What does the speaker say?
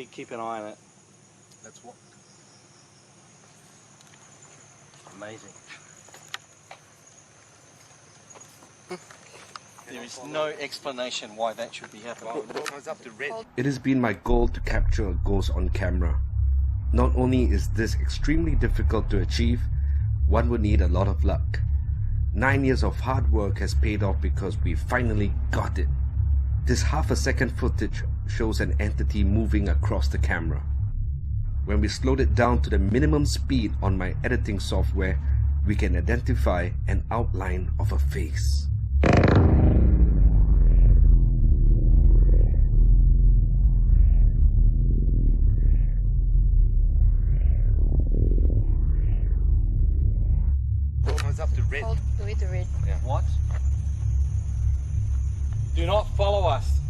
keep an eye on it. That's what. Amazing. There is no explanation why that should be happening. It has been my goal to capture a ghost on camera. Not only is this extremely difficult to achieve, one would need a lot of luck. 9 years of hard work has paid off because we finally got it. This half-a-second footage shows an entity moving across the camera. When we slowed it down to the minimum speed on my editing software, we can identify an outline of a face. Up to red. Hold the way to red. Yeah. What? Do not follow us.